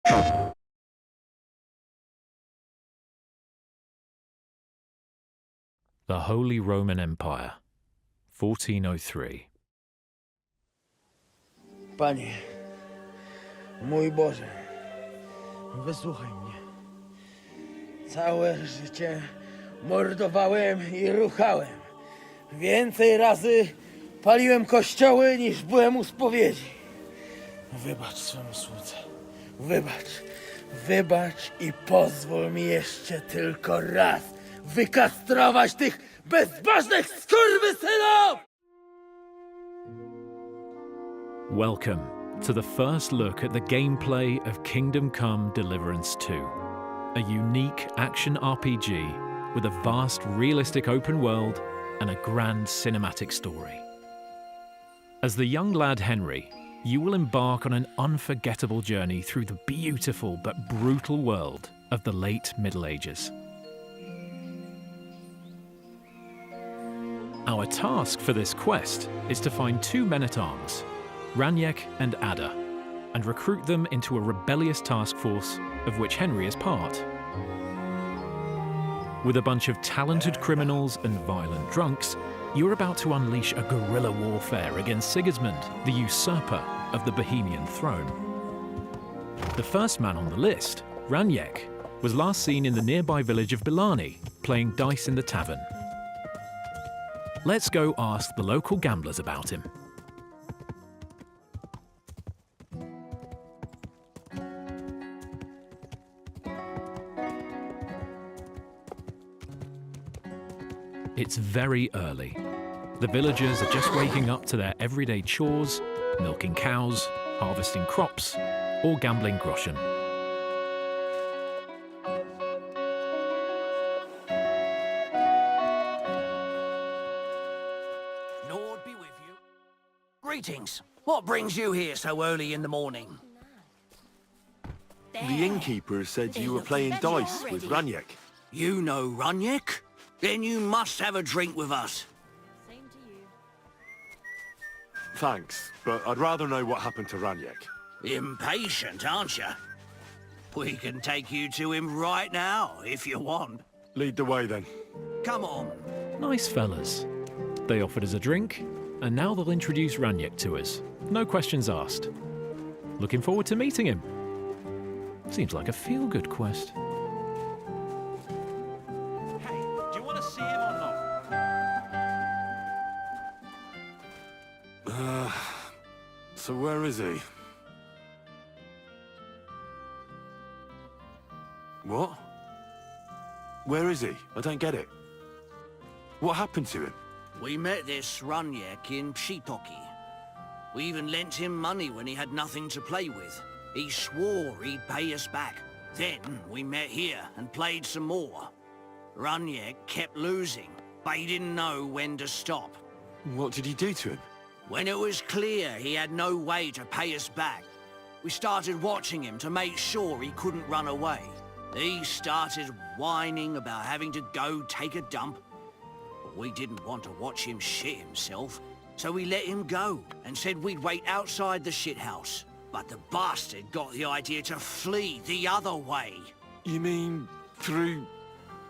The Holy Roman Empire, 1403. Panie, mój Boże, wysłuchaj mnie. Całe życie mordowałem i ruchałem. Więcej razy paliłem kościoły, niż byłem u spowiedzi. Wybacz swemu słudze. Wybacz i pozwól mi jeszcze tylko raz wykastrować tych bezbożnych skurwysynów! Welcome to the first look at the gameplay of Kingdom Come Deliverance II, a unique action RPG with a vast realistic open world and a grand cinematic story. As the young lad Henry, you will embark on an unforgettable journey through the beautiful but brutal world of the late Middle Ages. Our task for this quest is to find two men-at-arms, Raniek and Ada, and recruit them into a rebellious task force of which Henry is part. With a bunch of talented criminals and violent drunks, you're about to unleash a guerrilla warfare against Sigismund, the usurper of the Bohemian throne. The first man on the list, Raniek, was last seen in the nearby village of Bilani, playing dice in the tavern. Let's go ask the local gamblers about him. It's very early. The villagers are just waking up to their everyday chores, milking cows, harvesting crops, or gambling groschen. Lord be with you. Greetings. What brings you here so early in the morning? The innkeeper said you were playing dice with Raniek. You know Raniek? Then you must have a drink with us. Same to you. Thanks, but I'd rather know what happened to Raniek. Impatient, aren't you? We can take you to him right now, if you want. Lead the way then. Come on. Nice fellas. They offered us a drink, and now they'll introduce Raniek to us. No questions asked. Looking forward to meeting him. Seems like a feel-good quest. Hey, do you want to see him or not? So where is he? What? Where is he? I don't get it. What happened to him? We met this Raniek in Pshitoki. We even lent him money when he had nothing to play with. He swore he'd pay us back. Then we met here and played some more. Raniek kept losing, but he didn't know when to stop. What did he do to him? When it was clear he had no way to pay us back, we started watching him to make sure he couldn't run away. He started whining about having to go take a dump. But we didn't want to watch him shit himself, so we let him go and said we'd wait outside the shithouse. But the bastard got the idea to flee the other way. You mean through...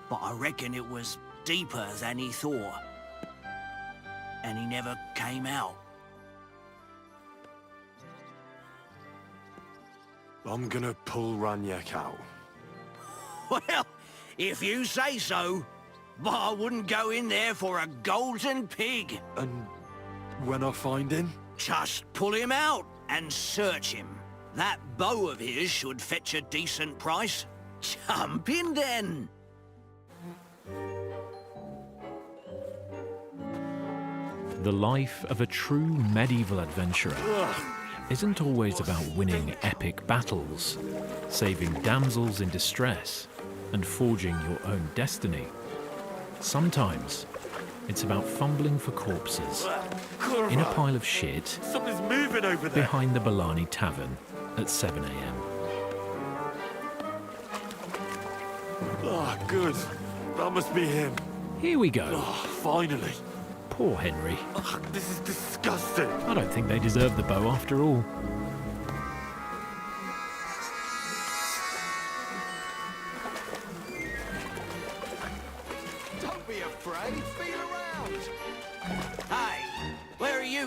But I reckon it was deeper than he thought. And he never came out. I'm gonna pull Raniek out. Well, if you say so. But I wouldn't go in there for a golden pig. And when I find him? Just pull him out and search him. That bow of his should fetch a decent price. Jump in then. The life of a true medieval adventurer isn't always about winning epic battles, saving damsels in distress, and forging your own destiny. Sometimes it's about fumbling for corpses in a pile of shit Something's moving over there. behind the Bilani Tavern at 7 a.m. Oh, good. That must be him. Here we go. Oh, finally. Poor Henry. Ugh, this is disgusting. I don't think they deserve the bow after all.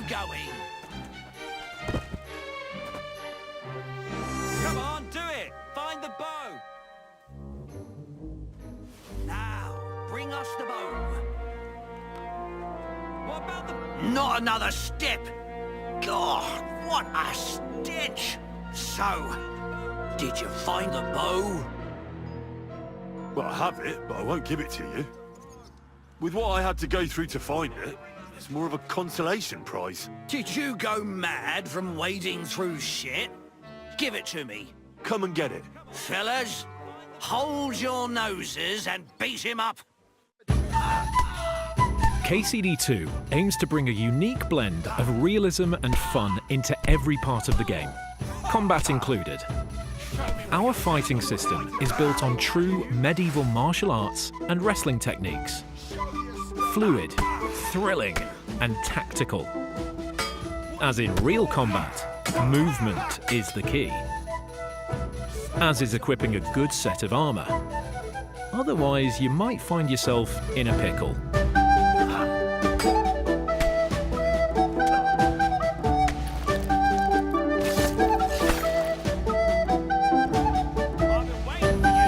going? Come on, do it! Find the bow! Now, bring us the bow. What about the... Not another step! God, what a stench! So, did you find the bow? Well, I have it, but I won't give it to you. With what I had to go through to find it, it's more of a consolation prize. Did you go mad from wading through shit? Give it to me. Come and get it. Fellas, hold your noses and beat him up. KCD2 aims to bring a unique blend of realism and fun into every part of the game, combat included. Our fighting system is built on true medieval martial arts and wrestling techniques. Fluid, thrilling, and tactical. As in real combat, movement is the key. As is equipping a good set of armor. Otherwise, you might find yourself in a pickle. I've been waiting for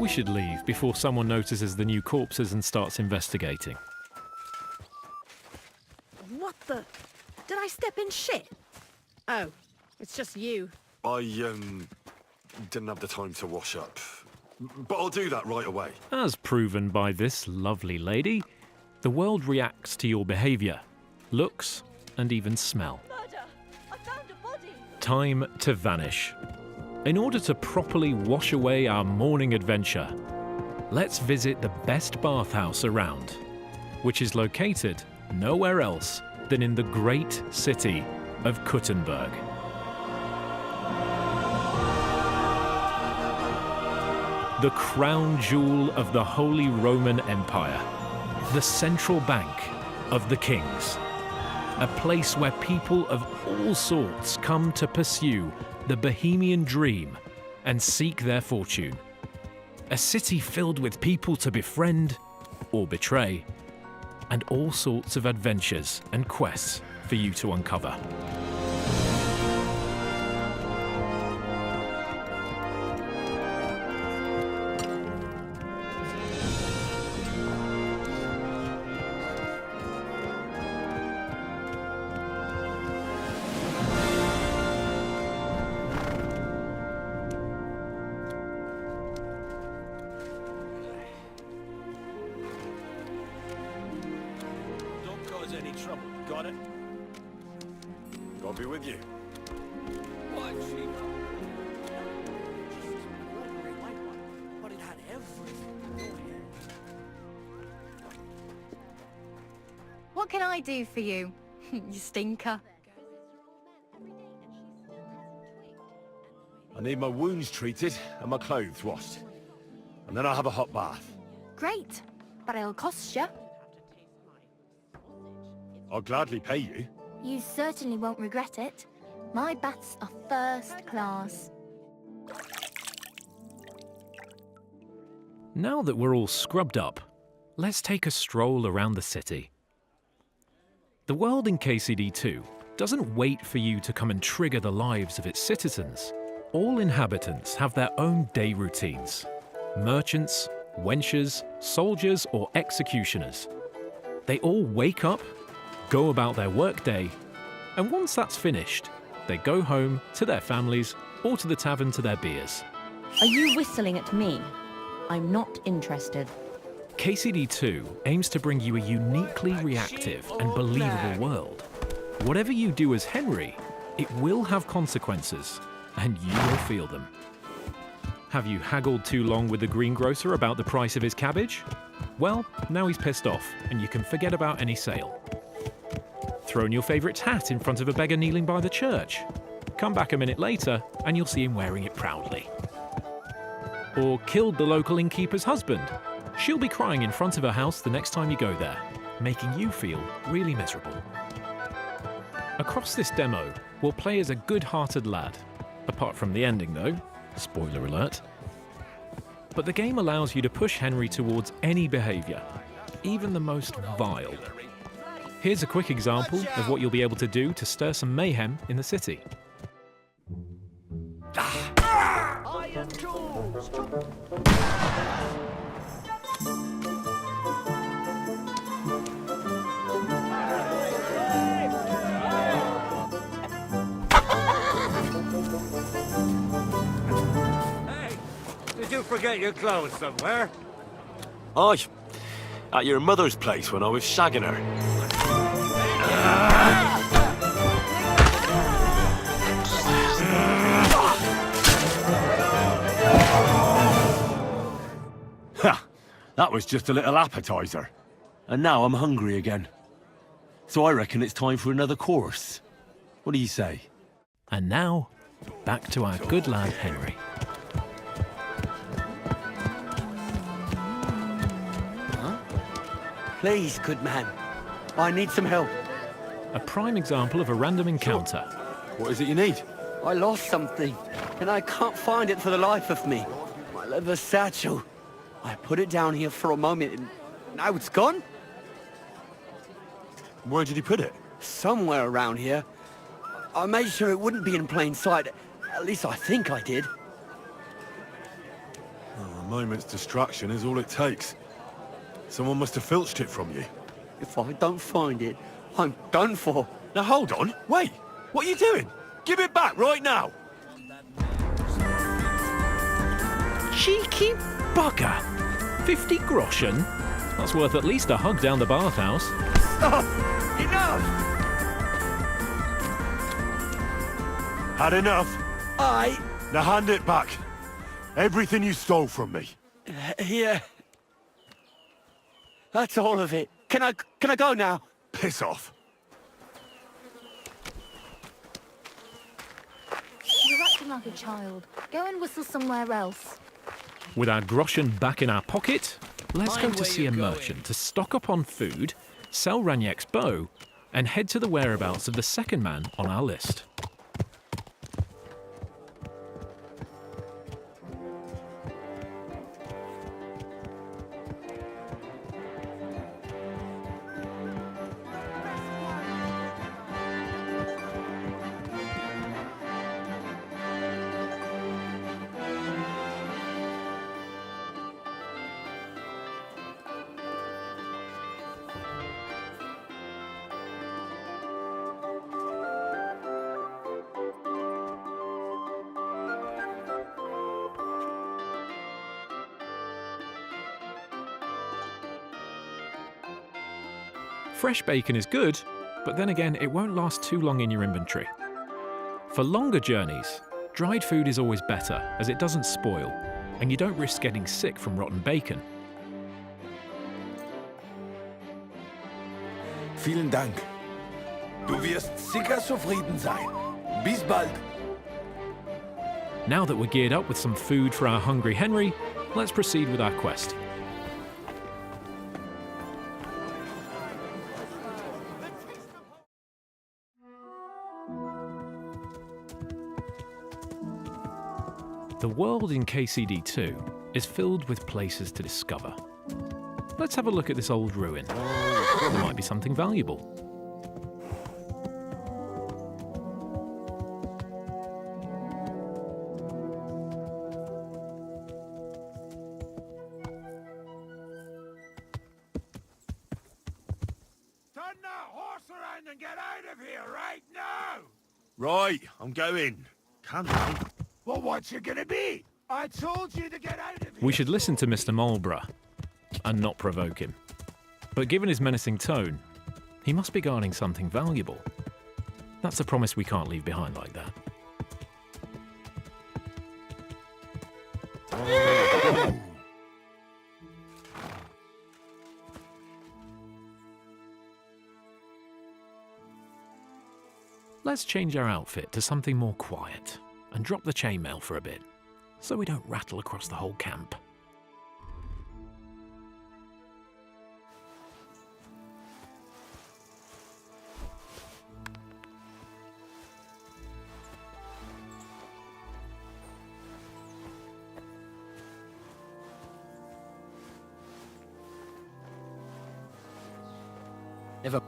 We should leave before someone notices the new corpses and starts investigating. What the? Did I step in shit? Oh, it's just you. I, didn't have the time to wash up. But I'll do that right away. As proven by this lovely lady, the world reacts to your behavior, looks, and even smell. Murder! I found a body! Time to vanish. In order to properly wash away our morning adventure, let's visit the best bathhouse around, which is located nowhere else than in the great city of Kuttenberg. The crown jewel of the Holy Roman Empire, the central bank of the kings, a place where people of all sorts come to pursue the Bohemian dream and seek their fortune. A city filled with people to befriend or betray, and all sorts of adventures and quests for you to uncover. Don't cause any trouble, got it? I'll be with you. What she... Ordinary white one, but it had everything. Oh, yeah. What can I do for you, you stinker? I need my wounds treated and my clothes washed. And then I'll have a hot bath. Great, but it'll cost you. I'll gladly pay you. You certainly won't regret it. My baths are first class. Now that we're all scrubbed up, let's take a stroll around the city. The world in KCD2 doesn't wait for you to come and trigger the lives of its citizens. All inhabitants have their own day routines. Merchants, wenchers, soldiers, or executioners. They all wake up, go about their workday, and once that's finished, they go home to their families or to the tavern to their beers. Are you whistling at me? I'm not interested. KCD2 aims to bring you a uniquely reactive and believable world. Whatever you do as Henry, it will have consequences, and you will feel them. Have you haggled too long with the greengrocer about the price of his cabbage? Well, now he's pissed off, and you can forget about any sale. Thrown your favourite hat in front of a beggar kneeling by the church? Come back a minute later, and you'll see him wearing it proudly. Or killed the local innkeeper's husband? She'll be crying in front of her house the next time you go there, making you feel really miserable. Across this demo, we'll play as a good-hearted lad. Apart from the ending, though. Spoiler alert. But the game allows you to push Henry towards any behaviour, even the most vile. Here's a quick example of what you'll be able to do to stir some mayhem in the city. Iron tools! Hey, did you forget your clothes somewhere? Aye. At your mother's place when I was shagging her. Ha! That was just a little appetizer. And now I'm hungry again. So I reckon it's time for another course. What do you say? And now, back to our good lad Henry. Please, good man. I need some help. A prime example of a random encounter. What is it you need? I lost something, and I can't find it for the life of me. My leather satchel. I put it down here for a moment, and now it's gone? Where did you put it? Somewhere around here. I made sure it wouldn't be in plain sight. At least I think I did. Oh, a moment's distraction is all it takes. Someone must have filched it from you. If I don't find it, I'm done for. Now hold on, wait. What are you doing? Give it back right now. Cheeky bugger! 50 groschen? That's worth at least a hug down the bathhouse. Stop! Enough! Had enough? Now hand it back. Everything you stole from me. Here. That's all of it. Can I go now? Piss off. You're acting like a child. Go and whistle somewhere else. With our groschen back in our pocket, let's go Mind to where see a you're merchant to stock up on food, sell Raniek's bow, and head to the whereabouts of the second man on our list. Fresh bacon is good, but then again, it won't last too long in your inventory. For longer journeys, dried food is always better, as it doesn't spoil, and you don't risk getting sick from rotten bacon. Vielen Dank. Du wirst sicher zufrieden sein. Bis bald. Now that we're geared up with some food for our hungry Henry, let's proceed with our quest. The world in KCD2 is filled with places to discover. Let's have a look at this old ruin. There might be something valuable. Turn that horse around and get out of here right now! Right, I'm going. Calm down. Well, what's it gonna be? I told you to get out of here! We should listen to Mr. Marlborough and not provoke him. But given his menacing tone, he must be guarding something valuable. That's a promise we can't leave behind like that. Let's change our outfit to something more quiet and drop the chainmail for a bit, so we don't rattle across the whole camp. Never...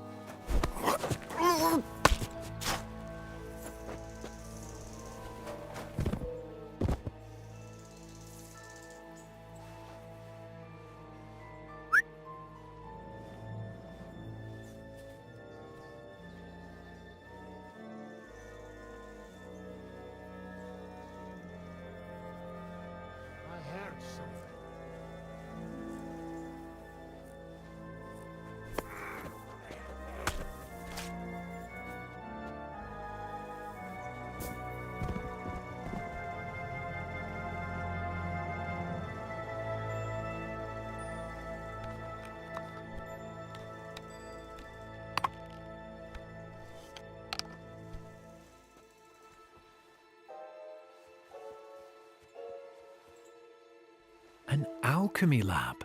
An alchemy lab.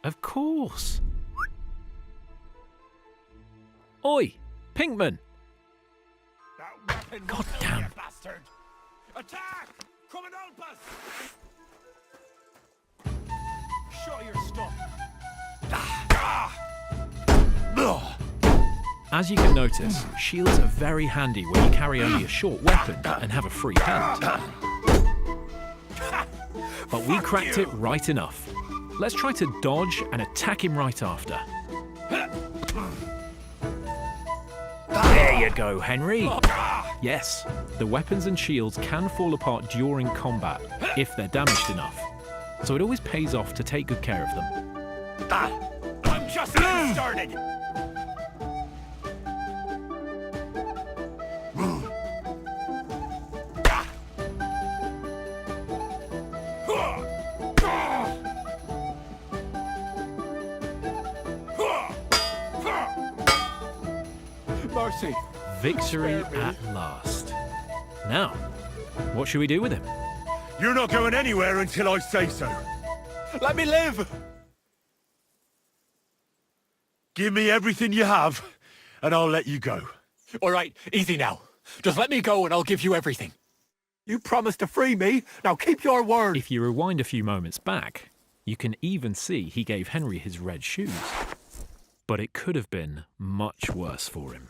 Of course. Oi, Pinkman. That weapon God will kill damn. you, bastard! Attack! Come and help us! Show your stuff. As you can notice, shields are very handy when you carry only a short weapon and have a free hand. But we cracked it right enough. Let's try to dodge and attack him right after. There you go, Henry. Yes, the weapons and shields can fall apart during combat if they're damaged enough. So it always pays off to take good care of them. I'm just getting started! Mercy. Victory at last. Now, what should we do with him? You're not going anywhere until I say so. Let me live! Give me everything you have, and I'll let you go. All right, easy now. Just let me go and I'll give you everything. You promised to free me, now keep your word. If you rewind a few moments back, you can even see he gave Henry his red shoes. But it could have been much worse for him.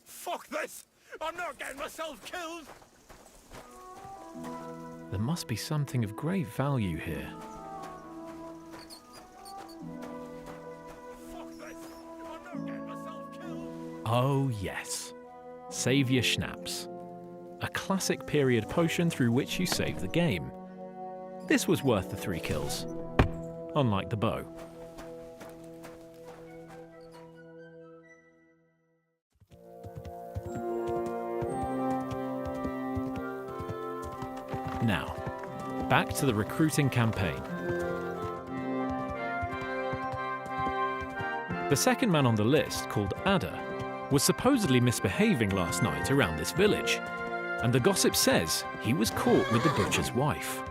Fuck this! I'm not getting myself killed! There must be something of great value here. Fuck this! I'm not getting myself killed! Oh yes, Saviour Schnapps. A classic period potion through which you save the game. This was worth the 3 kills, unlike the bow. Now, back to the recruiting campaign. The second man on the list, called Ada, was supposedly misbehaving last night around this village, and the gossip says he was caught with the butcher's wife.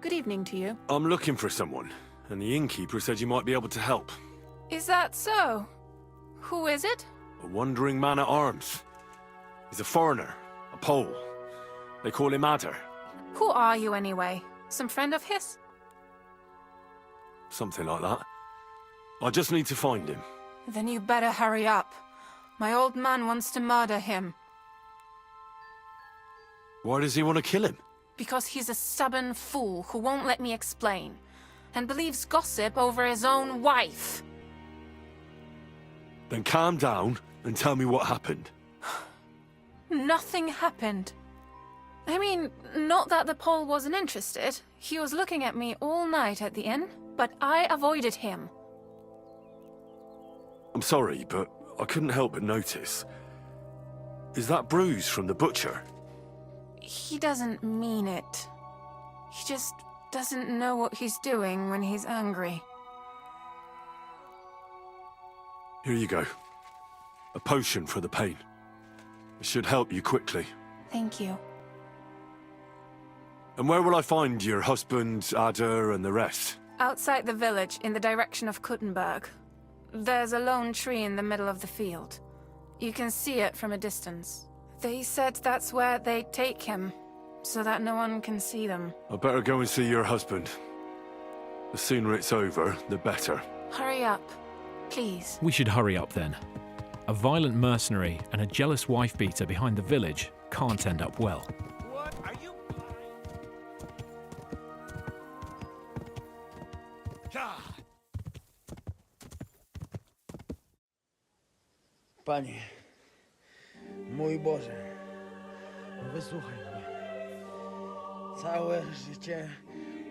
Good evening to you. I'm looking for someone, and the innkeeper said you might be able to help. Is that so? Who is it? A wandering man at arms. He's a foreigner, a Pole. They call him Ada. Who are you anyway? Some friend of his? Something like that. I just need to find him. Then you better hurry up. My old man wants to murder him. Why does he want to kill him? Because he's a stubborn fool who won't let me explain, and believes gossip over his own wife. Then calm down and tell me what happened. Nothing happened. I mean, not that the Pole wasn't interested. He was looking at me all night at the inn, but I avoided him. I'm sorry, but I couldn't help but notice. Is that bruise from the butcher? He doesn't mean it. He just doesn't know what he's doing when he's angry. Here you go. A potion for the pain. It should help you quickly. Thank you. And where will I find your husband, Ada, and the rest? Outside the village, in the direction of Kuttenberg. There's a lone tree in the middle of the field. You can see it from a distance. They said that's where they'd take him, so that no one can see them. I better go and see your husband. The sooner it's over, the better. Hurry up, please. We should hurry up then. A violent mercenary and a jealous wife-beater behind the village can't end up well. What? Are you God! Panie, mój Boże, wysłuchaj mnie. Całe życie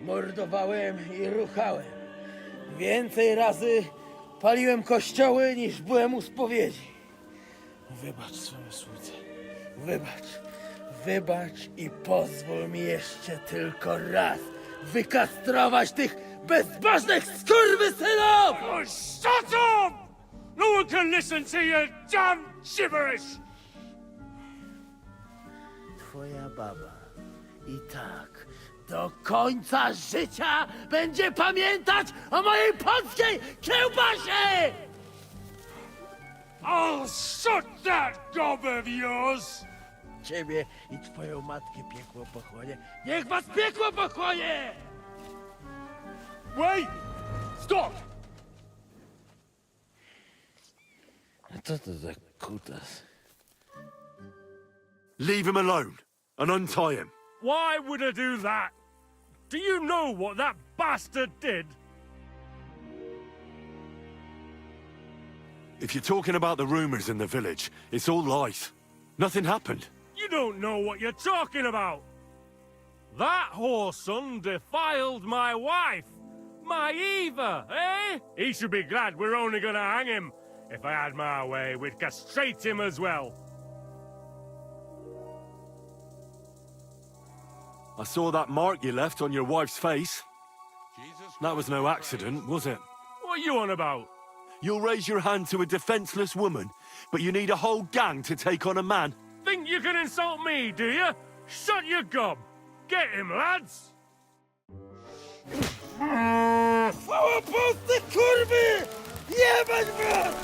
mordowałem i ruchałem. Więcej razy paliłem kościoły, niż byłem u spowiedzi. Wybacz swemu słudze. Wybacz i pozwól mi jeszcze tylko raz wykastrować tych bezbożnych skurwysynów! Oh, shut up! No one can listen to your damn gibberish! Twoja baba i tak do końca życia będzie pamiętać o mojej polskiej kiełbasie! I'll shut that gob of yours! Ciebie i twoją matkę piekło pochłonie. Niech was piekło pochłonie! Wait! Stop! A co to za kutas? Leave him alone and untie him. Why would I do that? Do you know what that bastard did? If you're talking about the rumors in the village, it's all lies. Nothing happened. You don't know what you're talking about. That whoreson defiled my wife. My Eva, eh? He should be glad we're only gonna hang him. If I had my way, we'd castrate him as well. I saw that mark you left on your wife's face. That was no accident, was it? What are you on about? You'll raise your hand to a defenseless woman, but you need a whole gang to take on a man. Think you can insult me, do you? Shut your gob. Get him, lads! Chwała Polsce, kurwy! Jebać was!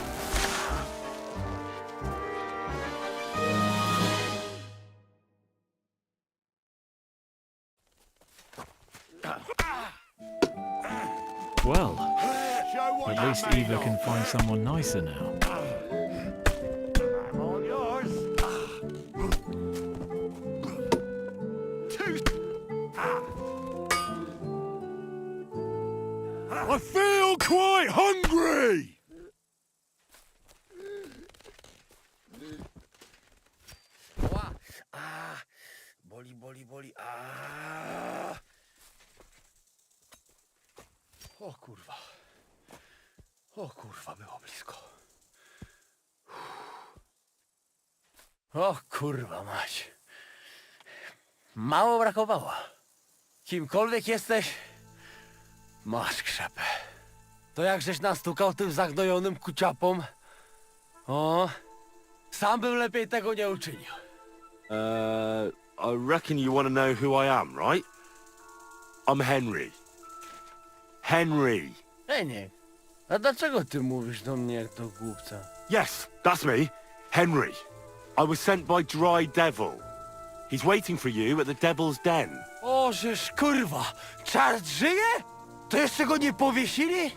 Well, at least Eva can find someone nicer now. I'm all yours. I feel quite hungry! Boli. O kurwa, było blisko. O kurwa mać. Mało brakowało. Kimkolwiek jesteś, masz krzepę. To jakżeś nastukał tym zagnojonym kuciapom, o, sam bym lepiej tego nie uczynił. I reckon you want to know who I am, right? I'm Henry. Henry. Nie. A dlaczego ty mówisz do mnie jak do głupca? Yes, that's me. Henry. I was sent by Dry Devil. He's waiting for you at the Devil's Den. O, żeż kurwa, czart żyje? To jeszcze go nie powiesili?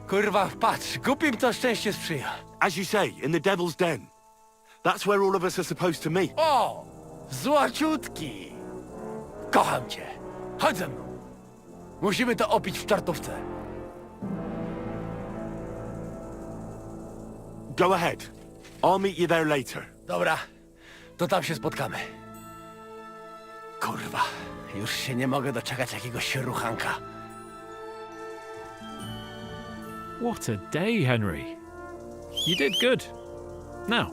Kurwa, patrz, głupim to szczęście sprzyja. As you say, in the Devil's Den. That's where all of us are supposed to meet. O, złociutki. Kocham cię. Chodź ze mną. Musimy to opić w czartówce. Go ahead. I'll meet you there later. Dobra, to tam się spotkamy. Kurwa, już się nie mogę doczekać jakiegoś ruchanka. What a day, Henry. You did good. Now,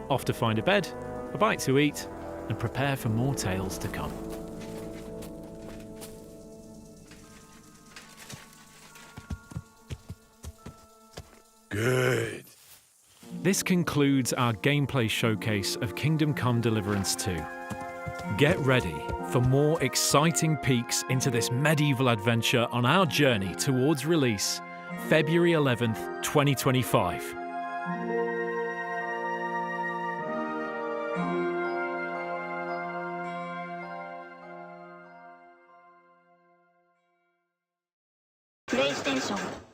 off to find a bed, a bite to eat, and prepare for more tales to come. Good. This concludes our gameplay showcase of Kingdom Come Deliverance II. Get ready for more exciting peeks into this medieval adventure on our journey towards release, February 11th, 2025. PlayStation